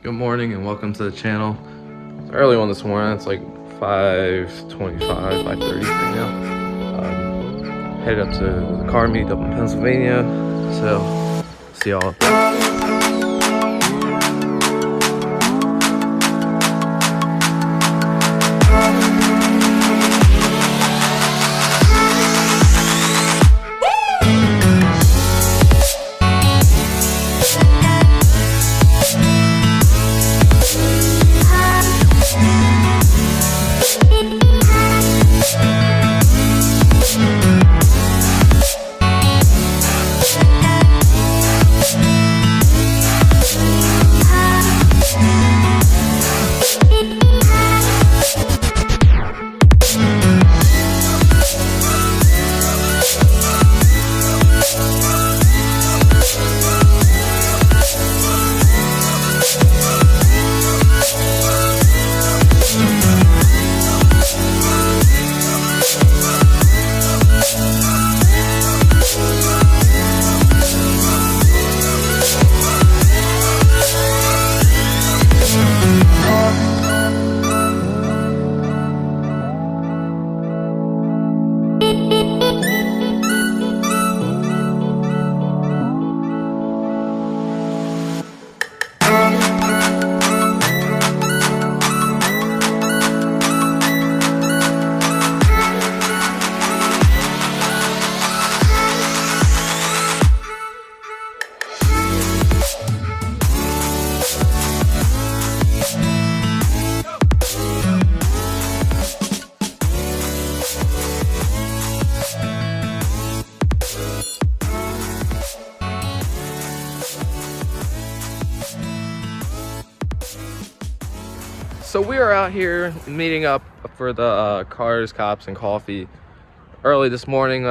Good morning and welcome to the channel. It's an early one this morning. It's like 5:25, 5:30 right now. Headed up to the car meet up in Pennsylvania. So see y'all up there. So we are out here meeting up for the Cars, Cops, and Coffee early this morning.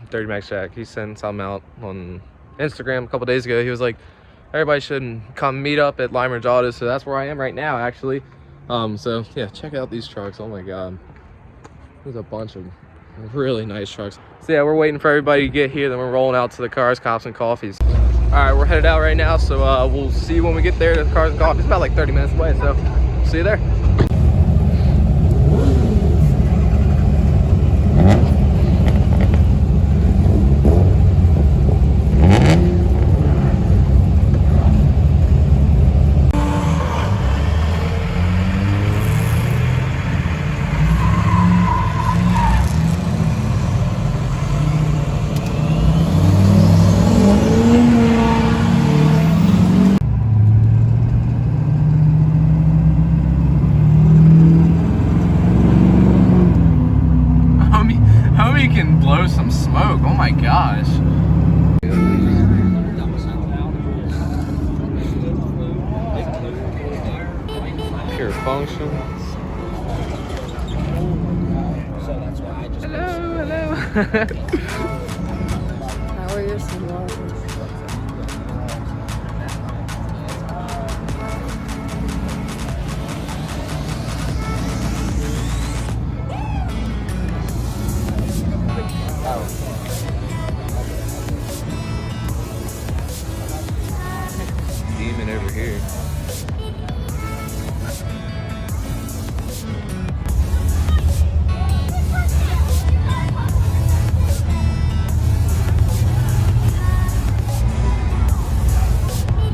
Dirty Max Jack, he sent something out on Instagram a couple days ago. He was like, everybody should come meet up at Lime Ridge Auto. So that's where I am right now, actually. So yeah, check out these trucks. Oh my god, there's a bunch of really nice trucks. So yeah, we're waiting for everybody to get here, then we're rolling out to the Cars, Cops, and Coffees. All right, we're headed out right now, so we'll see you when we get there to the Cars and Coffee. It's about like 30 minutes away, so see you there. Can blow some smoke. Oh my gosh. Pure function. Hello. How are you, senor? Demon over here.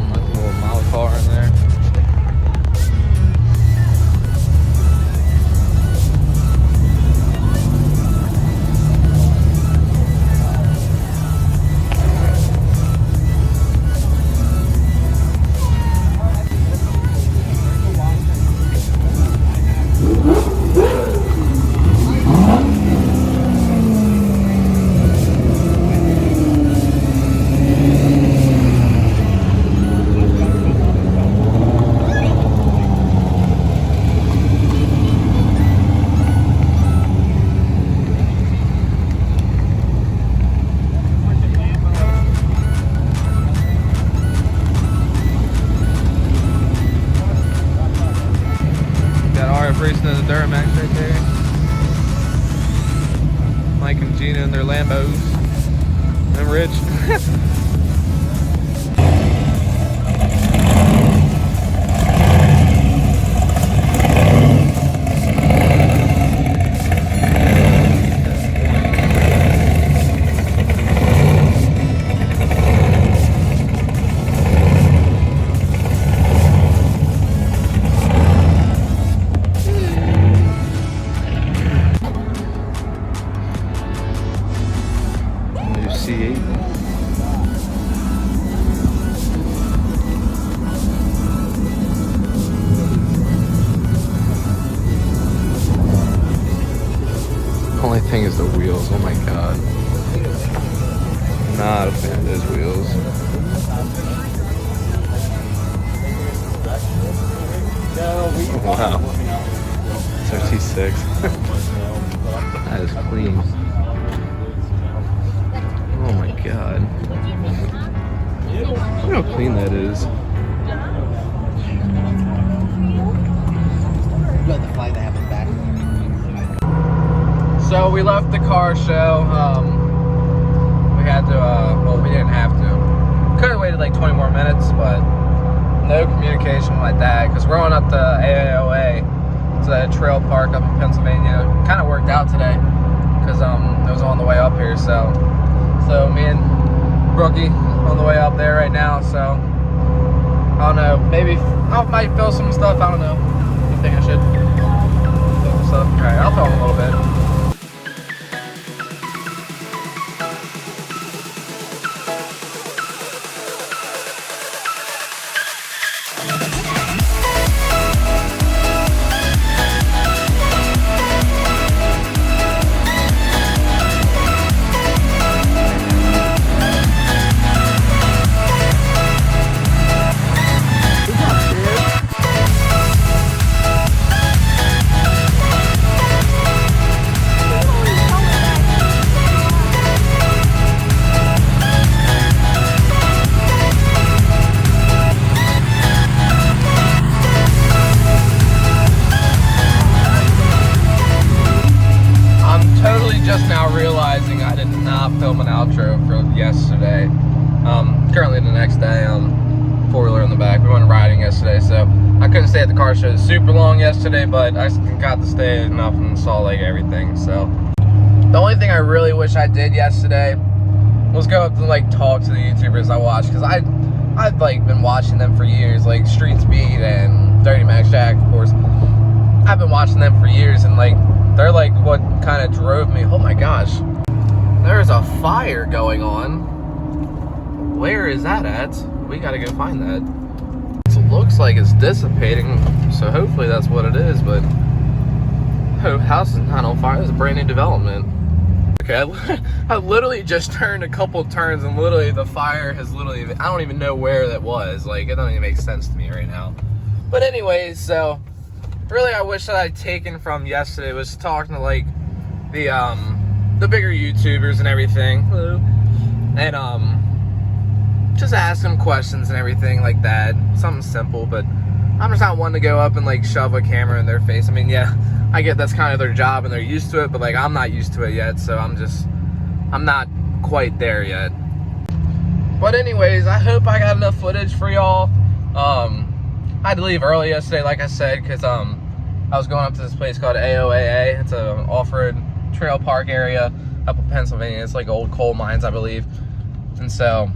Like a little model car in there. Racing in the Duramax right there. Mike and Gina in their Lambos. I'm Rich. is the wheels. Oh my god. Not a fan of those wheels. Oh, wow. 36. That is clean. Oh my god. Look how clean that is. So we left the car show. We had to, well, we didn't have to. Could have waited like 20 more minutes, but no communication with my dad because we're going up to AAOA. It's a trail park up in Pennsylvania. Kind of worked out today because it was on the way up here. So me and Brookie on the way up there right now. So I don't know. Maybe I might film some stuff. I don't know. You think I should film some stuff? All right, I'll film a little bit. Just now realizing I did not film an outro for yesterday. Currently the next day, four-wheeler in the back. We went riding yesterday, so I couldn't stay at the car show super long yesterday, but I got to stay enough and saw like everything. So the only thing I really wish I did yesterday was go up to like talk to the YouTubers I watch, because I've like been watching them for years, like Street Speed and Dirty Max Jack, of course. I've been watching them for years, and like they're like what kind of drove me. Oh my gosh, there's a fire going on. Where is that at? We gotta go find that. It looks like it's dissipating, so hopefully that's what it is, but oh, house is not on fire. This is a brand new development. Okay, I literally just turned a couple turns and literally the fire has literally, I don't even know where that was. Like, it doesn't even make sense to me right now. But anyways, so really I wish that I'd taken from yesterday was talking to like the bigger YouTubers and everything. Hello. And just ask them questions and everything like that. Something simple, but I'm just not one to go up and like shove a camera in their face. I mean, yeah, I get that's kind of their job and they're used to it, but like I'm not used to it yet, so I'm not quite there yet. But anyways, I hope I got enough footage for y'all. I had to leave early yesterday, like I said, because I was going up to this place called AOAA. It's an off-road trail park area up in Pennsylvania. It's like old coal mines, I believe. And so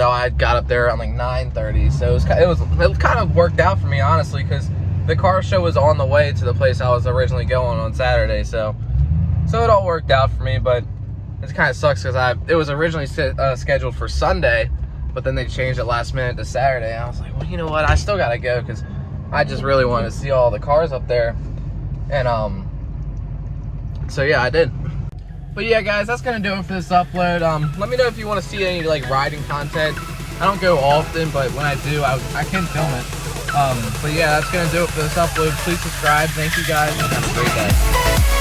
I got up there around like 9:30. So it kind of worked out for me, honestly, because the car show was on the way to the place I was originally going on Saturday. So it all worked out for me, but it kind of sucks because it was originally scheduled for Sunday, but then they changed it last minute to Saturday. I was like, well, you know what? I still got to go because I just really wanted to see all the cars up there. And so yeah, I did. But yeah, guys, that's gonna do it for this upload. Let me know if you want to see any like riding content. I don't go often, but when I do, I can film it. But yeah, that's gonna do it for this upload. Please subscribe. Thank you guys, and have a great day.